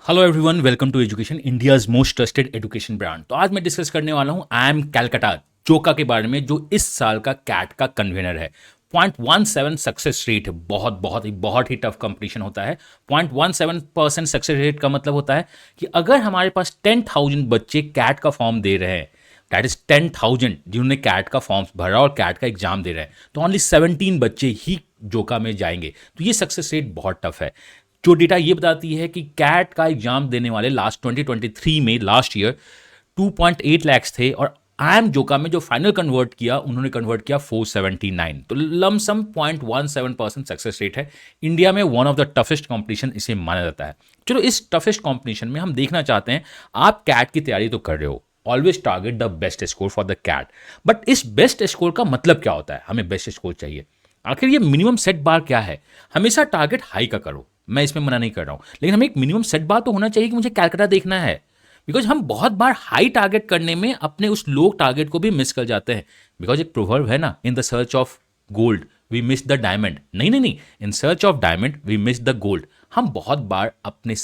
Hello everyone, welcome to education India's most trusted education brand. तो आज मैं discuss करने वाला हूं आई एम कैलकाटा जोका के बारे में, जो इस साल का कैट का कन्वेनर है। 0.17 सक्सेस रेट है। बहुत ही टफ कंपटीशन होता है। 0.17% सक्सेस रेट का मतलब होता है कि अगर हमारे पास 10,000 बच्चे कैट का फॉर्म दे रहे हैं, दैट इज 10,000 जिन्होंने कैट का फॉर्म भरा और कैट का एग्जाम दे रहे हैं, तो ओनली 17 बच्चे ही जोका में जाएंगे। तो ये सक्सेस रेट बहुत टफ है। जो डेटा ये बताती है कि कैट का एग्जाम देने वाले लास्ट 2023 में लास्ट ईयर 2.8 लैक्स थे, और आई एम जोका में जो फाइनल कन्वर्ट किया उन्होंने कन्वर्ट किया 479। तो लमसम 0.17% सक्सेस रेट है। इंडिया में one of the toughest competition इसे माना जाता है। चलो, इस टफेस्ट कॉम्पिटिशन में हम देखना चाहते हैं, आप कैट की तैयारी तो कर रहे हो, always target the best score for the CAT. But इस बेस्ट स्कोर का मतलब क्या होता है? हमें बेस्ट स्कोर चाहिए। आखिर ये मिनिमम सेट बार क्या है? हमेशा टारगेट हाई का करो, मैं इसमें मना नहीं कर रहा हूं, लेकिन हमें एक मिनिमम सेट बार तो होना चाहिए कि मुझे कैलकाटा देखना है। बिकॉज हम बहुत बार हाई टारगेट करने में अपने उस लो टारगेट को भी मिस कर जाते हैं। बिकॉज एक प्रोवर्ब है ना, in the search of gold we miss the diamond. नहीं, in search of diamond we miss the gold. हम बहुत बार अपने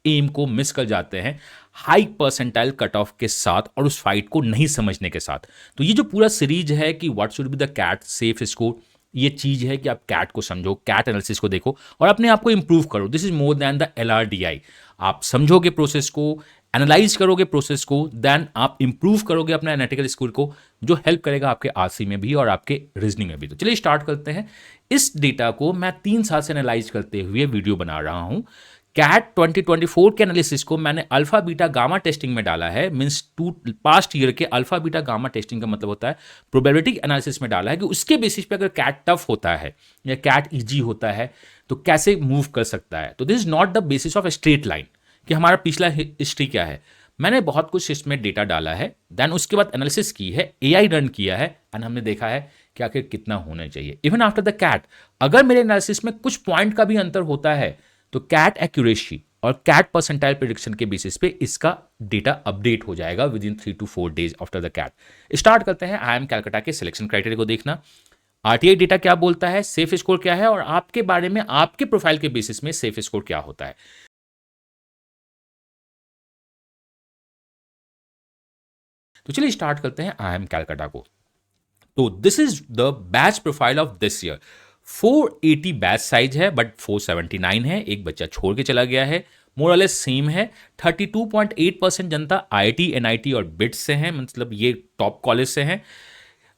एम को मिस कर जाते हैं हाई परसेंटाइल कट ऑफ के साथ और उस फाइट को नहीं समझने के साथ। तो ये जो पूरा सीरीज है कि what should be the CAT safe score, ये चीज है कि आप कैट को समझो, कैट एनालिसिस को देखो और अपने आप को इंप्रूव करो। This is more than the LRDI। आप समझोगे प्रोसेस को, एनालाइज करोगे प्रोसेस को, देन आप इंप्रूव करोगे अपना एनालिटिकल स्किल को, जो हेल्प करेगा आपके आरसी में भी और आपके रीजनिंग में भी। तो चलिए स्टार्ट करते हैं। इस डेटा को मैं 3 साल से एनालाइज करते हुए वीडियो बना रहा हूं। कैट 2024 के एनालिसिस को मैंने अल्फा बीटा गामा टेस्टिंग में डाला है। मीन्स पास्ट ईयर के अल्फा बीटा गामा टेस्टिंग का मतलब होता है प्रोबेबिलिटी एनालिसिस में डाला है कि उसके बेसिस पे अगर कैट टफ होता है या कैट इजी होता है तो कैसे मूव कर सकता है। तो this is not the basis of straight line कि हमारा पिछला हिस्ट्री क्या है। मैंने बहुत कुछ इसमें डेटा डाला है, देन उसके बाद एनालिसिस की है, AI रन किया है, एंड हमने देखा है कि आखिर कितना होना चाहिए। इवन आफ्टर द कैट, अगर मेरे एनालिसिस में कुछ पॉइंट का भी अंतर होता है तो कैट एक्यूरेसी और कैट परसेंटाइल प्रेडिक्शन के बेसिस पे इसका डेटा अपडेट हो जाएगा within 3 to 4 days after the CAT. Start करते हैं आई एम कैलकाटा के सिलेक्शन क्राइटेरिया को देखना। RTI डेटा क्या बोलता है, सेफ स्कोर क्या है, और आपके बारे में आपके प्रोफाइल के बेसिस में सेफ स्कोर क्या होता है। तो चलिए स्टार्ट करते हैं आई एम कैलकाटा को। तो this is the batch profile of this year. 480 batch size है, बट 479 है। एक बच्चा छोड़ के चला गया है। मोरलेस सेम है। 32.8% जनता IIT NIT और बिट्स से हैं, मतलब ये टॉप कॉलेज से हैं।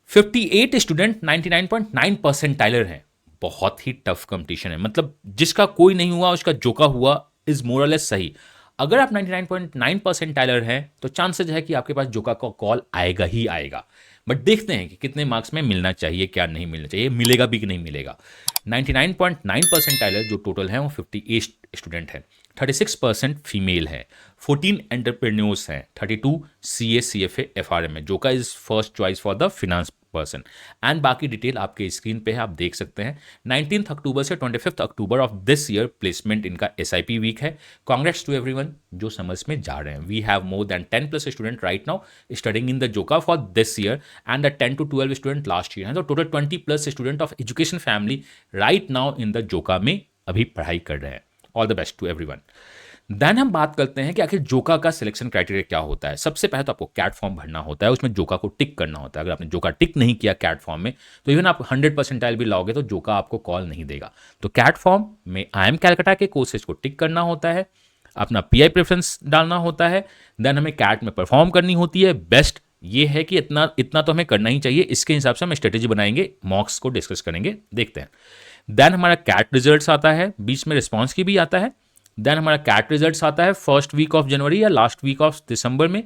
58 स्टूडेंट 99.9% टाइलर हैं। बहुत ही टफ कंपटीशन है, मतलब जिसका कोई नहीं हुआ उसका जोका हुआ इज मोरलेस सही। अगर आप 99.9% टाइलर हैं तो चांसेस है कि आपके पास जोका का कॉल आएगा ही आएगा। बट देखते हैं कि कितने मार्क्स में मिलना चाहिए, क्या नहीं मिलना चाहिए, मिलेगा भी कि नहीं मिलेगा। 99.9% टाइलर जो टोटल है वो 58 स्टूडेंट है। 36% फीमेल है। 14 एंटरप्रेन्योर्स हैं। 32 CA CFA FRM है। Joka is first choice for the finance person. And बाकी डिटेल आपके स्क्रीन पे है, आप देख सकते हैं। 19 अक्टूबर से 25 October of this year placement इनका SIP वीक है। कांग्रेट्स टू एवरीवन जो समर्स में जा रहे हैं। We have more than 10+ student right now studying in the Joka for this year, and the 10 to 12 student last year हैं। तो total 20+ student of education family right now in the Joka में अभी पढ़ाई कर रहे हैं। All the best to everyone. Then हम बात करते हैं कि आखिर जोका का सिलेक्शन क्राइटेरिया क्या होता है। सबसे पहले तो आपको कैट फॉर्म भरना होता है, उसमें जोका को टिक करना होता है। अगर आपने जोका टिक नहीं किया कैट फॉर्म में तो इवन आप 100% भी लाओगे तो जोका आपको कॉल नहीं देगा। तो कैट फॉर्म में आई एम कैलकाटा के कोर्सेज को टिक करना होता है, अपना PI प्रेफरेंस डालना होता है, देन हमें कैट में परफॉर्म करनी होती है। बेस्ट ये है कि इतना इतना तो हमें करना ही चाहिए। इसके हिसाब से हम स्ट्रेटेजी बनाएंगे, मॉक्स को डिस्कस करेंगे, देखते हैं। देन हमारा कैट रिजल्ट्स आता है, बीच में रिस्पॉन्स की भी आता है। देन हमारा कैट रिजल्ट्स आता है फर्स्ट वीक ऑफ जनवरी या लास्ट वीक ऑफ दिसंबर में।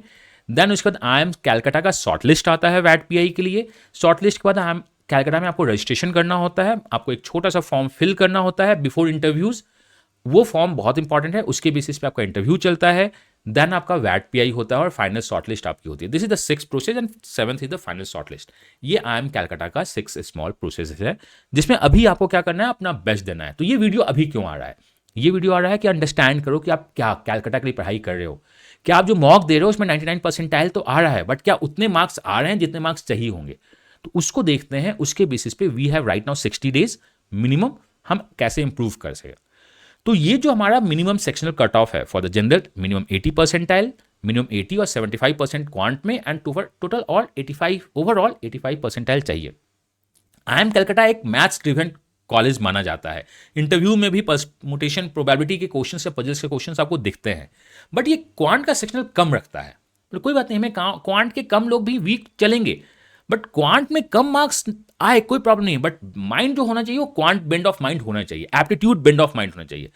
देन उसके बाद आई एम कैलकाटा का शॉर्ट लिस्ट आता है वैट PI के लिए। शॉर्ट लिस्ट के बाद आई एम कैलकाटा में आपको रजिस्ट्रेशन करना होता है, आपको एक छोटा सा फॉर्म फिल करना होता है बिफोर इंटरव्यूज। वो फॉर्म बहुत इंपॉर्टेंट है, उसके बेसिस पे आपका इंटरव्यू चलता है। देन आपका वैट PI होता है और फाइनल शॉर्ट लिस्ट आपकी होती है। This is the 6th process and 7th is the final short list. ये आई एम कैलकाटा का 6 स्मॉल प्रोसेस है, जिसमें अभी आपको क्या करना है, अपना बेस्ट देना है। तो ये वीडियो अभी क्यों आ रहा है? ये वीडियो आ रहा है कि अंडरस्टैंड करो कि आप क्या कैलकाटा के लिए पढ़ाई कर रहे हो। क्या आप जो मॉक दे रहे हो उसमें 99% तो आ रहा है, बट क्या उतने मार्क्स आ रहे हैं जितने मार्क्स चाहिए होंगे? तो उसको देखते हैं। उसके बेसिस पे we have right now 60 days minimum, हम कैसे इंप्रूव कर सके। तो ये जो हमारा मिनिमम सेक्शनल कट ऑफ है for the general, minimum 80 percentile, minimum 80 और 75% क्वांट में, and total all 85, overall 85 percentile चाहिए। IIM कलकत्ता एक मैथ्स ड्रिवन कॉलेज माना जाता है। इंटरव्यू में भी परमुटेशन प्रोबेबिलिटी के क्वेश्चन या पजल्स के क्वेश्चन आपको दिखते हैं, बट ये क्वांट का सेक्शनल कम रखता है। तो कोई बात नहीं, हमें क्वांट के कम लोग भी वीक चलेंगे, बट क्वांट में कम मार्क्स आए कोई प्रॉब्लम नहीं, बट माइंड जो होना चाहिए वो क्वांट बेंड ऑफ माइंड होना चाहिए, एप्टीट्यूड बेंड ऑफ माइंड होना चाहिए।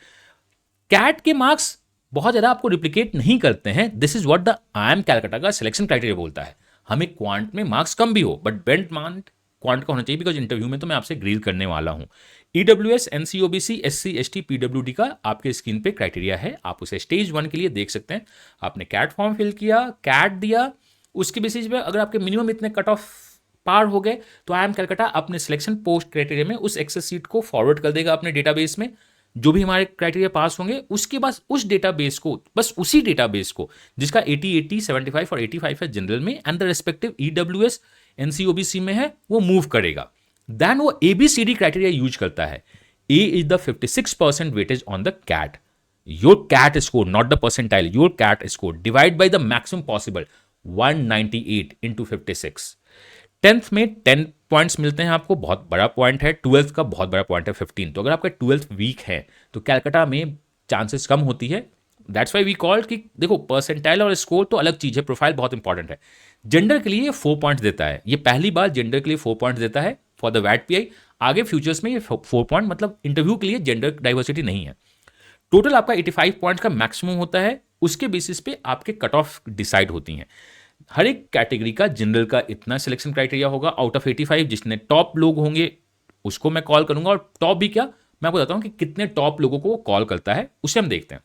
कैट के मार्क्स बहुत ज्यादा आपको रिप्लिकेट नहीं करते हैं। This is what the IIM Calcutta का सिलेक्शन क्राइटेरिया बोलता है। हमें क्वांट में मार्क्स कम भी हो, बट बेंड माइंड क्वांट का होना चाहिए, बिकॉज इंटरव्यू में तो मैं आपसे ग्रिल करने वाला हूं। EWS, NCOBC, SC, ST, PWD का आपके स्क्रीन पे क्राइटेरिया है, आप उसे स्टेज 1 के लिए देख सकते हैं। आपने कैट फॉर्म फिल किया, कैट दिया, उसके बेसिस पे अगर आपके मिनिमम इतने कट ऑफ पार हो गए तो IIM कलकत्ता अपने सिलेक्शन पोस्ट क्राइटेरिया में उस एक्सेस सीट को फॉरवर्ड कर देगा अपने डेटाबेस में। जो भी हमारे क्राइटेरिया पास होंगे उसके बाद उस डेटाबेस को, बस उसी डेटाबेस को जिसका 80, 80, 75 और 85 है जनरल में, and the respective EWS, NCOBC में है, वो मूव करेगा। देन वो ABCD क्राइटेरिया यूज करता है। A is the 56% weightage on the CAT. Your CAT score, not the percentile, your CAT score divide by the maximum possible 198 into 56। 10th में 10 points मिलते हैं आपको, बहुत बड़ा पॉइंट है। 12th का बहुत बड़ा पॉइंट है 15। तो अगर आपका 12th वीक है तो कैलकाटा में चांसेस कम होती है। दैट्स वाई वी कॉल्ड कि देखो परसेंटाइल और स्कोर तो अलग चीज है, प्रोफाइल बहुत इंपॉर्टेंट है। जेंडर के लिए ये 4 पॉइंट देता है, ये पहली बार जेंडर के लिए 4 पॉइंट देता है फॉर द वैट PI। आगे फ्यूचर्स में ये 4 पॉइंट मतलब इंटरव्यू के लिए जेंडर डाइवर्सिटी नहीं है। टोटल आपका 85 पॉइंट का मैक्सिमम होता है, उसके बेसिस पे आपके कट ऑफ डिसाइड होती हैं। हर एक कैटेगरी का जनरल का इतना सिलेक्शन क्राइटेरिया होगा आउट ऑफ 85, जितने टॉप लोग होंगे उसको मैं कॉल करूंगा। और टॉप भी क्या, मैं आपको बताता हूं कि कितने टॉप लोगों को वो कॉल करता है, उसे हम देखते हैं।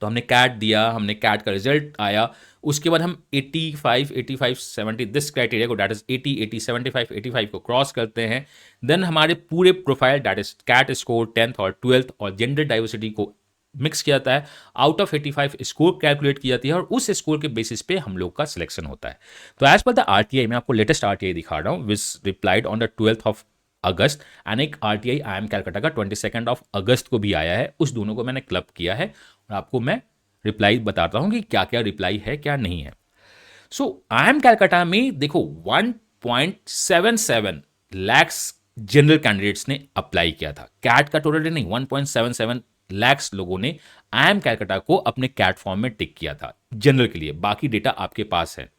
तो हमने कैट दिया, हमने कैट का रिजल्ट आया, उसके बाद हम 85, 85, 70 दिस क्राइटेरिया को, डेट इज 80, 80, 75, 85 को क्रॉस करते हैं। देन हमारे पूरे profile date is CAT score 10th और 12th और जेंडर डाइवर्सिटी को मिक्स किया जाता है। आउट ऑफ 85 स्कोर कैलकुलेट की जाती है और उस स्कोर के बेसिस पे हम लोग का सिलेक्शन होता है। तो एज पर द RTI, मैं आपको लेटेस्ट RTI दिखा रहा हूँ, which replied on the 12th of August, and एक RTI IIM कलकत्ता का 22 ऑफ अगस्त को भी आया है। उस दोनों को मैंने क्लब किया है और आपको मैं रिप्लाई बताता हूं कि क्या क्या रिप्लाई है क्या नहीं है। सो IIM कलकत्ता में देखो 1.77 लैक्स जनरल कैंडिडेट्स ने अप्लाई किया था। कैट का टोटल नहीं, 1.77 लैक्स लोगों ने IIM कलकत्ता को अपने कैट फॉर्म में टिक किया था जनरल के लिए। बाकी डेटा आपके पास है।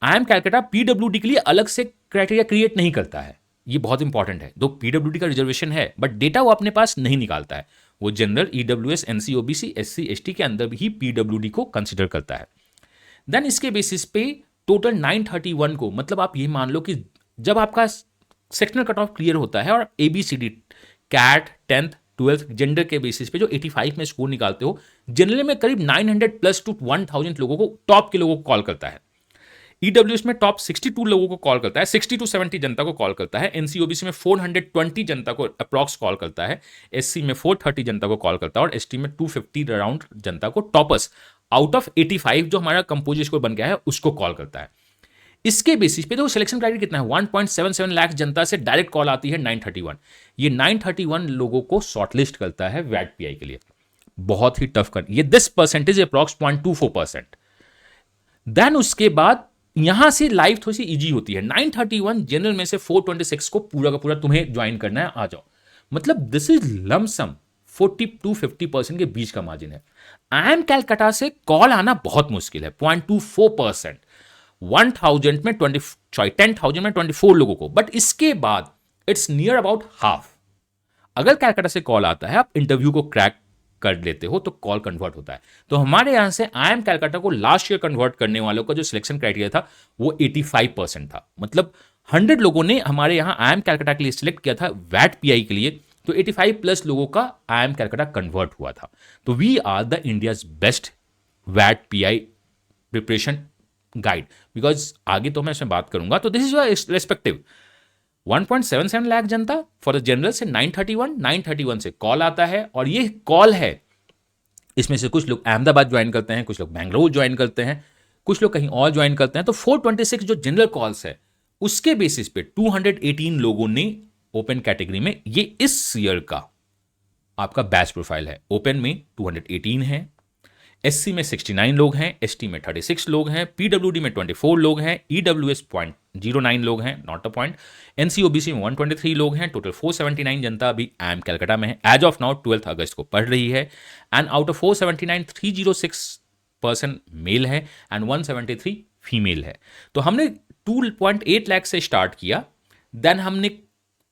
IIM कलकत्ता PWD के लिए अलग से क्राइटेरिया क्रिएट नहीं करता है, ये बहुत इंपॉर्टेंट है। दो PWD का रिजर्वेशन है, बट डेटा वो अपने पास नहीं निकालता है। वो general, EWS, NCOBC, SC, ST के अंदर भी PWD को कंसिडर करता है। देन इसके बेसिस पे टोटल 931 को, मतलब आप ये मान लो कि जब आपका सेक्शनल कट ऑफ क्लियर होता है और ABCD, CAT, 10th, 12th gender के बेसिस पे जो 85 में स्कोर निकालते हो, जनरल में करीब 900 प्लस टू 1000 लोगों को, टॉप के लोगों को कॉल करता है। EWS में टॉप 62 लोगों को कॉल करता है, 60 to 70 जनता को कॉल करता है। NCOBC में 420 जनता को अप्रॉक्स कॉल करता है। SC में 430 जनता को कॉल करता है और ST में 250 अराउंड जनता को टॉपर्स आउट ऑफ 85 जो हमारा कंपोज स्कोर बन गया है उसको कॉल करता है। इसके बेसिस पे तो सिलेक्शन क्राइटेरिया कितना है, 1.77 लाख जनता से डायरेक्ट कॉल आती है 931। ये 931 लोगों को शॉर्टलिस्ट करता है वैट PI के लिए। बहुत ही टफ कर, ये दिस परसेंटेज अप्रॉक्स 0.24%। देन उसके बाद यहां से लाइफ थोड़ी सी इजी होती है। 931 जनरल में से 426 को पूरा का पूरा तुम्हें ज्वाइन करना है, आ जाओ। मतलब दिस इज लमसम 40 to 50% के बीच का मार्जिन है। IIM कलकत्ता से कॉल आना बहुत मुश्किल है, 0.24%। 1000 में 24 लोगों को, बट इसके बाद इट्स नियर अबाउट हाफ। अगर कलकत्ता से कॉल आता है, आप इंटरव्यू को क्रैक कर लेते हो तो कॉल कन्वर्ट होता है। तो हमारे यहां से IIM कलकत्ता को लास्ट ईयर कन्वर्ट करने वालों का जो सिलेक्शन क्राइटेरिया था वो 85% था। मतलब 100 लोगों ने हमारे यहां IIM कलकत्ता के लिए सिलेक्ट किया था वैट PI के लिए, तो 85 प्लस लोगों का IIM कलकत्ता कन्वर्ट हुआ था। तो we are the India's best वैट PI प्रिपरेशन गाइड, बिकॉज आगे तो मैं इसमें बात करूंगा। तो this is respective 1.77 lakh Janata for the general से 931 से कॉल आता है, और ये कॉल है, इसमें से कुछ लोग अहमदाबाद ज्वाइन करते हैं, कुछ लोग बेंगलुरु ज्वाइन करते हैं, कुछ लोग कहीं और ज्वाइन करते हैं। तो 426 जो जनरल कॉल्स है उसके बेसिस पे 218 लोगों ने ओपन कैटेगरी में, ये इस ईयर का आपका बैच प्रोफाइल है। ओपन में 218 है, एससी में 69 लोग हैं, एसटी में 36 लोग हैं, पीडब्ल्यूडी में 24 लोग हैं, ईडब्ल्यूएस 0.09 लोग हैं, नॉट अ पॉइंट, एनसीओबीसी में 123 लोग हैं, टोटल 479 जनता अभी IIM कलकत्ता में है। एज ऑफ नाउ 12 अगस्त को पढ़ रही है, एंड आउट ऑफ 479 306% मेल है एंड 173 फीमेल है। तो हमने 2.8 लाख से स्टार्ट किया, देन हमने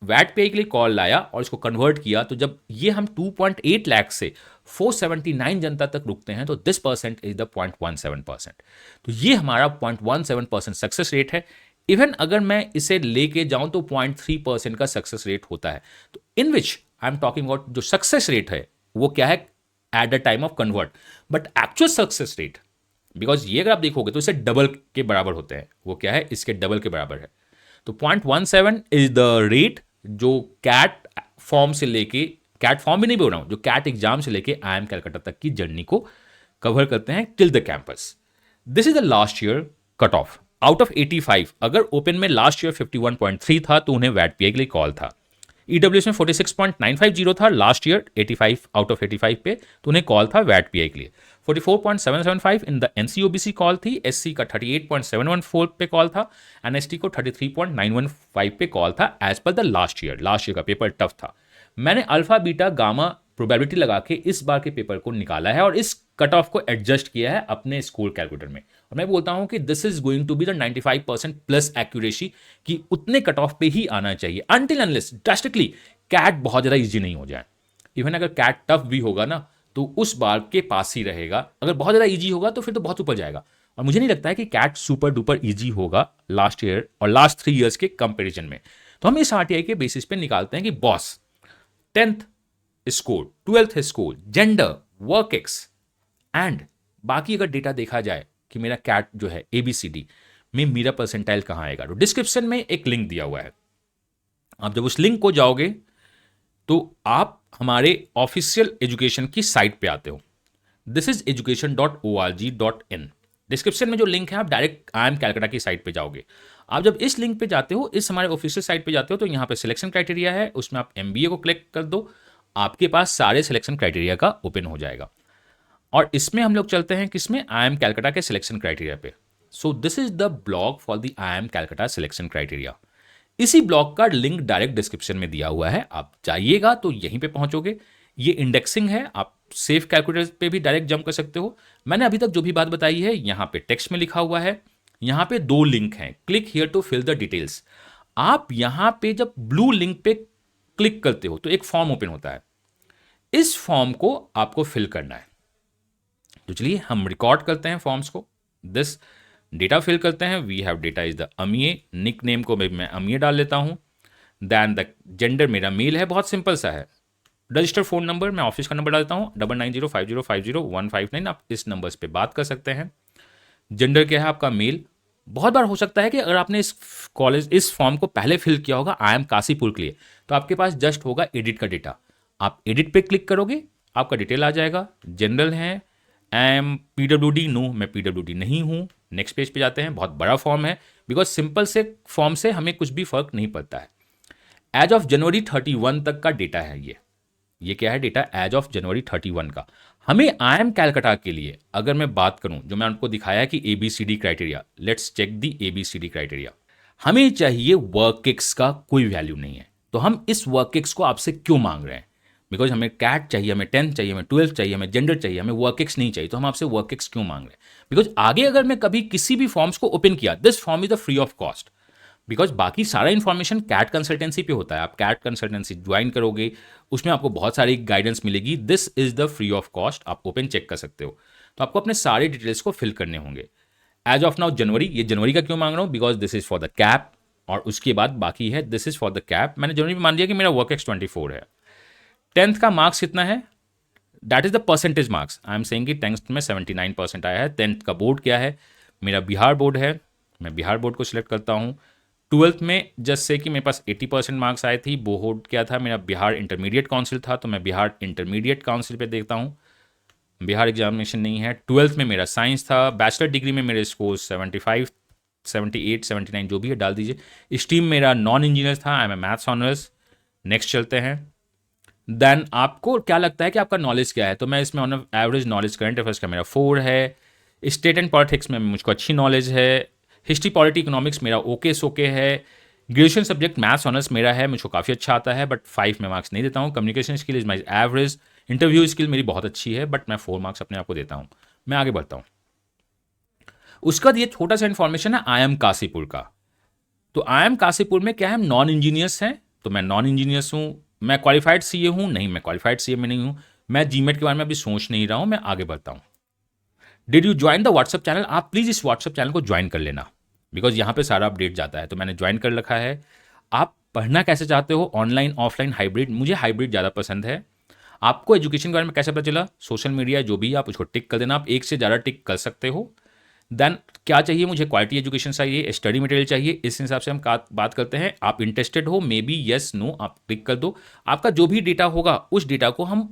वैट पे के लिए कॉल लाया और इसको कन्वर्ट किया। तो जब ये हम 2.8 लाख से 479 जनता तक रुकते हैं तो दिस परसेंट इज द 0.17%। तो ये हमारा 0.17% सक्सेस रेट है। इवन अगर मैं इसे लेके जाऊं तो 0.3% का सक्सेस रेट होता है। तो इन विच आई एम टॉकिंग अबाउट जो सक्सेस रेट है वो क्या है at the time of convert, but actual success rate, because ये अगर आप देखोगे तो इसे डबल के बराबर होते हैं, वो क्या है इसके डबल के बराबर है। तो 0.17 इज द रेट जो कैट फॉर्म से लेके, कैट फॉर्म भी नहीं बोल रहा हूं, जो कैट एग्जाम से लेके IIM कलकत्ता तक की जर्नी को कवर करते हैं till the campus. This is the last year cut off out of 85। अगर ओपन में लास्ट ईयर 51.3 था तो उन्हें वैट पीआई के लिए कॉल था। ईडब्ल्यूएस में 46.950 था लास्ट ईयर 85 आउट ऑफ 85 पे, तो उन्हें कॉल था वैट पीआई के लिए। 44.775 इन द एनसीओबीसी कॉल थी, एससी का 38.714 पे कॉल था, एनएसटी को 33.915 पे कॉल था as per the last year. Last year का पेपर टफ था। मैंने अल्फा बीटा गामा प्रोबेबिलिटी लगा के इस बार के पेपर को निकाला है और इस कट ऑफ को एडजस्ट किया है अपने स्कोर कैलकुलेटर में। और मैं बोलता हूं कि this is going to be the 95% plus accuracy कि उतने कट ऑफ पे ही आना चाहिए, अनटिल अनलेस ड्रास्टिकली कैट बहुत ज़्यादा ईजी नहीं हो जाए। इवन अगर कैट टफ भी होगा ना तो उस बार के पास ही रहेगा, अगर बहुत ज़्यादा ईजी होगा तो फिर तो बहुत ऊपर जाएगा। और मुझे नहीं लगता है कि कैट सुपर डुपर ईजी होगा लास्ट ईयर और लास्ट 3 ईयर्स के कंपेरिजन में। तो हम इस आरटीआई के बेसिस पे निकालते हैं कि boss 10th score, 12th score, gender, work ex and बाकी अगर डेटा देखा जाए कि मेरा कैट जो है ABCD में मेरा परसेंटाइल कहाँ आएगा, तो डिस्क्रिप्शन में एक लिंक दिया हुआ है। आप जब उस लिंक को जाओगे तो आप हमारे ऑफिशियल एजुकेशन की साइट पे आते हो। This is education.org.in। डिस्क्रिप्शन में जो लिंक है आप डायरेक्ट IIM कलकत्ता की साइट पे जाओगे। आप जब इस लिंक पे जाते हो, इस हमारे ऑफिशियल साइट पे जाते हो, तो यहाँ पे सिलेक्शन क्राइटेरिया है, उसमें आप MBA को क्लिक कर दो, आपके पास सारे सिलेक्शन क्राइटेरिया का ओपन हो जाएगा। और इसमें हम लोग चलते हैं किसमें, IIM कलकत्ता के सिलेक्शन क्राइटेरिया पे। So this is the blog for the IIM Calcutta selection criteria. इसी ब्लॉग का लिंक डायरेक्ट डिस्क्रिप्शन में दिया हुआ है, आप जाइएगा तो यहीं पे पहुंचोगे। ये इंडेक्सिंग है, आप सेफ कैलकुलेटर पे भी डायरेक्ट जंप कर सकते हो। मैंने अभी तक जो भी बात बताई है यहाँ पे टेक्स्ट में लिखा हुआ है। यहाँ पे 2 लिंक हैं, click here to fill the details. आप यहाँ पे जब ब्लू लिंक पे क्लिक करते हो तो एक फॉर्म ओपन होता है, इस फॉर्म को आपको फिल करना है। तो चलिए हम रिकॉर्ड करते हैं फॉर्म्स को। दिस डेटा फिल करते हैं। We have data is the Amiya, nickname को मैं अमीए डाल लेता हूं। दैन द जेंडर मेरा मेल है, बहुत सिंपल सा है। रजिस्टर फोन नंबर मैं ऑफिस का नंबर डालता हूं 9905050159, आप इस नंबर्स पे बात कर सकते हैं। जेंडर क्या है आपका, मेल। बहुत बार हो सकता है कि अगर आपने इस फॉर्म को पहले फिल किया होगा IIM काशीपुर के लिए, तो आपके पास जस्ट होगा एडिट का डेटा। आप एडिट पे क्लिक करोगे, आपका डिटेल आ जाएगा। जनरल है, एम PWD, नो मैं PWD नहीं हूँ। नेक्स्ट पेज पे जाते हैं। बहुत बड़ा फॉर्म है, बिकॉज सिंपल से फॉर्म से हमें कुछ भी फर्क नहीं पड़ता है। एज ऑफ जनवरी 31 तक का डेटा है ये क्या है डेटा, एज ऑफ जनवरी 31 का। हमें IIM कलकत्ता के लिए अगर मैं बात करूं, जो मैं आपको दिखाया कि ABCD criteria, let's check the ABCD criteria. हमें चाहिए वर्क एक्स का कोई वैल्यू नहीं है, तो हम इस वर्क एक्स को आपसे क्यों मांग रहे हैं, बिकॉज हमें कैट चाहिए, हमें 10th चाहिए, हमें 12th चाहिए, हमें जेंडर चाहिए, हमें वर्क एक्स नहीं चाहिए। तो हम आपसे वर्क एक्स क्यों मांग रहे हैं, बिकॉज आगे अगर मैं कभी किसी भी फॉर्म्स को ओपन किया, this form is the free of cost, because बाकी सारा इन्फॉर्मेशन कैट कंसल्टेंसी पे होता है। आप कैट कंसल्टेंसी ज्वाइन करोगे, उसमें आपको बहुत सारी गाइडेंस मिलेगी। This is the free of cost, आप ओपन चेक कर सकते हो। तो आपको अपने सारे डिटेल्स को फिल करने होंगे। एज ऑफ नाउ जनवरी, ये जनवरी का क्यों मांग रहा हूँ, because this is for the cap, और उसके बाद बाकी है this is for the cap. मैंने जनवरी में मान लिया कि मेरा वर्क एक्स 24 है। 10th का मार्क्स कितना है, that is the percentage marks. I am saying कि 10th में 79% आया है। 10th का बोर्ड क्या है, मेरा बिहार बोर्ड है, मैं बिहार बोर्ड को सिलेक्ट करता हूँ। 12th में जस्ट से कि मेरे पास 80% मार्क्स आए थी, बोर्ड क्या था मेरा, बिहार इंटरमीडिएट काउंसिल था, तो मैं बिहार इंटरमीडिएट काउंसिल पे देखता हूँ। बिहार एग्जामिनेशन नहीं है। 12th में मेरा साइंस था। बैचलर डिग्री में मेरे स्कोर 75, 78, 79 जो भी है डाल दीजिए। स्ट्रीम मेरा नॉन इंजीनियर था, I am a maths honours. Next चलते हैं। देन आपको क्या लगता है कि आपका नॉलेज क्या है, तो मैं इसमें on average knowledge current affairs का मेरा 4 है, स्टेट एंड पॉलिटिक्स में मुझको अच्छी नॉलेज है, हिस्ट्री पॉलिटी इकोनॉमिक्स मेरा ओके सोके है, ग्रेजुएशन सब्जेक्ट मैथ्स ऑनर्स मेरा है, मुझको काफ़ी अच्छा आता है, बट 5 में मार्क्स नहीं देता हूँ। Communication skill is my average, interview skill मेरी बहुत अच्छी है, बट मैं 4 मार्क्स अपने आप को देता हूँ। मैं आगे बढ़ता हूँ। उसका ये छोटा सा इन्फॉर्मेशन है आई एम काशीपुर का। तो आई एम काशीपुर में क्या है, हम नॉन इंजीनियर्स हैं, तो मैं नॉन इंजीनियर्स हूँ। मैं क्वालिफाइड सीए हूँ, नहीं मैं क्वालिफाइड सीए में नहीं हूँ। मैं जीमेट के बारे में अभी सोच नहीं रहा हूँ, मैं आगे बढ़ता हूँ। Did you join the WhatsApp channel? आप प्लीज़ इस व्हाट्सअप चैनल को ज्वाइन कर लेना, बिकॉज यहाँ पे सारा अपडेट जाता है, तो मैंने ज्वाइन कर रखा है। आप पढ़ना कैसे चाहते हो, ऑनलाइन ऑफलाइन हाइब्रिड? मुझे हाइब्रिड ज़्यादा पसंद है। आपको एजुकेशन के बारे में कैसे पता चला? सोशल मीडिया जो भी आप उसको टिक कर देना, आप एक से ज़्यादा टिक कर सकते हो। देन क्या चाहिए मुझे? क्वालिटी एजुकेशन चाहिए, स्टडी मटेरियल चाहिए, इस हिसाब से हम बात करते हैं। आप इंटरेस्टेड हो, मे बी येस नो आप क्लिक कर दो। आपका जो भी डेटा होगा उस डेटा को हम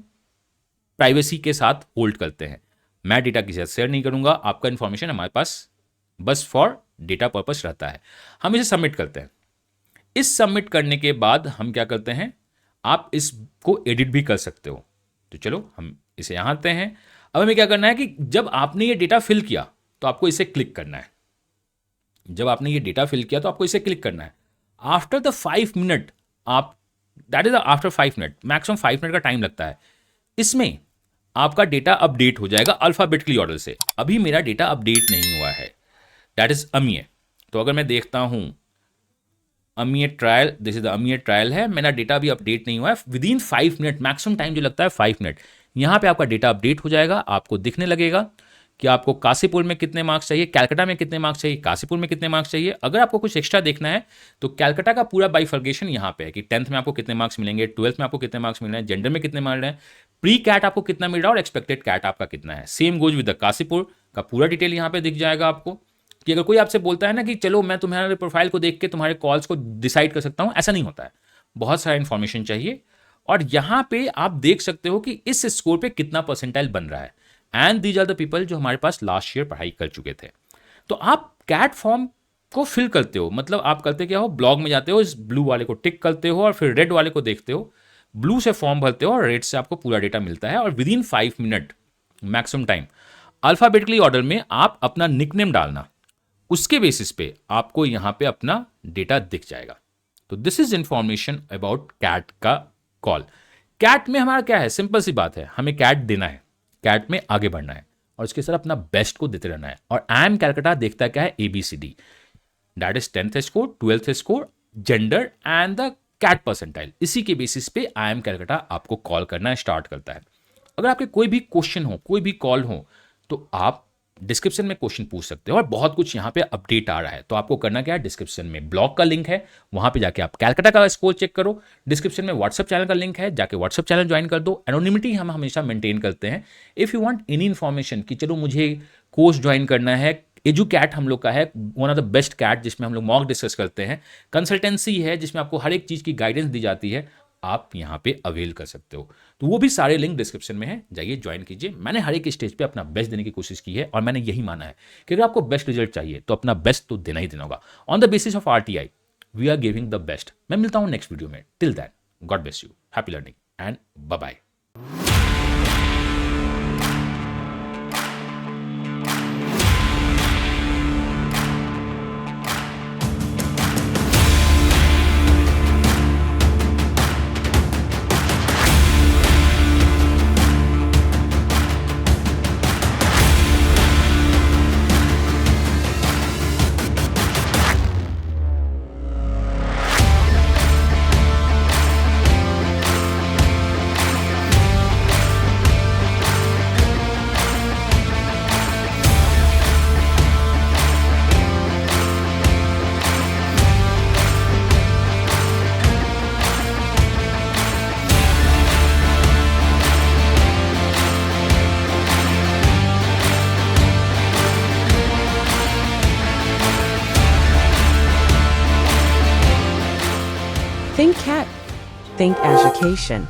प्राइवेसी के साथ होल्ड करते हैं। मैं डेटा किसी से शेयर नहीं करूंगा, आपका इन्फॉर्मेशन हमारे पास बस फॉर डेटा पर्पस रहता है। हम इसे सबमिट करते हैं। इस सबमिट करने के बाद हम क्या करते हैं, आप इसको एडिट भी कर सकते हो। तो चलो हम इसे यहां आते हैं। अब हमें क्या करना है कि जब आपने ये डेटा फिल किया तो आपको इसे क्लिक करना है। जब आपने ये डेटा फिल किया तो आपको इसे क्लिक करना है। आफ्टर द 5 मिनट आप, that is after 5 minute, maximum 5 minute का टाइम लगता है, इसमें आपका डेटा अपडेट हो जाएगा अल्फाबेटिकली ऑर्डर से। अभी मेरा डेटा अपडेट नहीं हुआ है, दैट इज अमीय। तो अगर मैं देखता हूं Amiya trial, this is the Amiya trial है, मेरा डेटा अभी अपडेट नहीं हुआ है। Within 5 minute, maximum time जो लगता है 5 मिनट, यहां पे आपका डेटा अपडेट हो जाएगा। आपको दिखने लगेगा कि आपको काशीपुर में कितने मार्क्स चाहिए, कैलकाटा में कितने मार्क्स चाहिए, काशीपुर में कितने मार्क्स चाहिए। अगर आपको कुछ एक्स्ट्रा देखना है तो कैलकाटा का पूरा बाइफर्केशन यहाँ पे है कि 10th में आपको कितने मार्क्स मिलेंगे, 12th में आपको कितने मार्क्स मिल रहे हैं, जेंडर में कितने मिल रहे हैं, प्री कैट आपको कितना मिल रहा है और एक्सपेक्टेड कैट आपका कितना है। Same goes with the Kashipur का पूरा डिटेल यहाँ पे दिख जाएगा आपको। कि अगर कोई आपसे बोलता है ना कि चलो मैं तुम्हारे प्रोफाइल को देख के तुम्हारे कॉल्स को डिसाइड कर सकता हूँ, ऐसा नहीं होता है। बहुत सारा इन्फॉर्मेशन चाहिए। और यहाँ पे आप देख सकते हो कि इस स्कोर पे कितना परसेंटाइल बन रहा है। And these are the people जो हमारे पास लास्ट ईयर पढ़ाई कर चुके थे। तो आप कैट फॉर्म को फिल करते हो, मतलब आप करते क्या हो, ब्लॉग में जाते हो, इस ब्लू वाले को टिक करते हो और फिर रेड वाले को देखते हो, ब्लू से फॉर्म भरते हो और रेड से आपको पूरा डेटा मिलता है। और with in 5 minute maximum time alphabetically order में आप अपना निकनेम डालना, उसके बेसिस पे आपको यहां पे अपना डेटा दिख जाएगा। तो this is information about CAT का कॉल। कैट में हमारा क्या है, सिंपल सी बात है, हमें कैट देना है, कैट में आगे बढ़ना है और उसके साथ अपना बेस्ट को देते रहना है। और आई एम कैलकाटा देखता क्या है, ABCD, that is 10th score, 12th score, gender and the CAT percentile. इसी के बेसिस पे आई एम कैलकाटा आपको कॉल करना स्टार्ट करता है। अगर आपके कोई भी क्वेश्चन हो, कोई भी कॉल हो, तो आप डिस्क्रिप्शन में क्वेश्चन पूछ सकते हो। और बहुत कुछ यहाँ पे अपडेट आ रहा है, तो आपको करना क्या है, डिस्क्रिप्शन में ब्लॉग का लिंक है, वहां पे जाके आप कैलकाटा का स्कोर चेक करो। डिस्क्रिप्शन में व्हाट्सअप चैनल का लिंक है, जाके व्हाट्सअप चैनल ज्वाइन कर दो। एनोनिमिटी हम हमेशा मेंटेन करते हैं। If you want any information कि चलो मुझे कोर्स ज्वाइन करना है, एजुकैट हम लोग का है, one of the best CAT, जिसमें हम लोग मॉक डिस्कस करते हैं, कंसल्टेंसी है जिसमें आपको हर एक चीज़ की गाइडेंस दी जाती है, आप यहाँ पे अवेल कर सकते हो। तो वो भी सारे लिंक डिस्क्रिप्शन में है, जाइए ज्वाइन कीजिए। मैंने हर एक स्टेज पे अपना बेस्ट देने की कोशिश की है और मैंने यही माना है कि अगर आपको बेस्ट रिजल्ट चाहिए तो अपना बेस्ट तो देना ही देना होगा। On the basis of RTI we are giving the best. मैं मिलता हूँ नेक्स्ट वीडियो में। Till that, God bless you, happy learning and bye bye. Think CAT. Think education.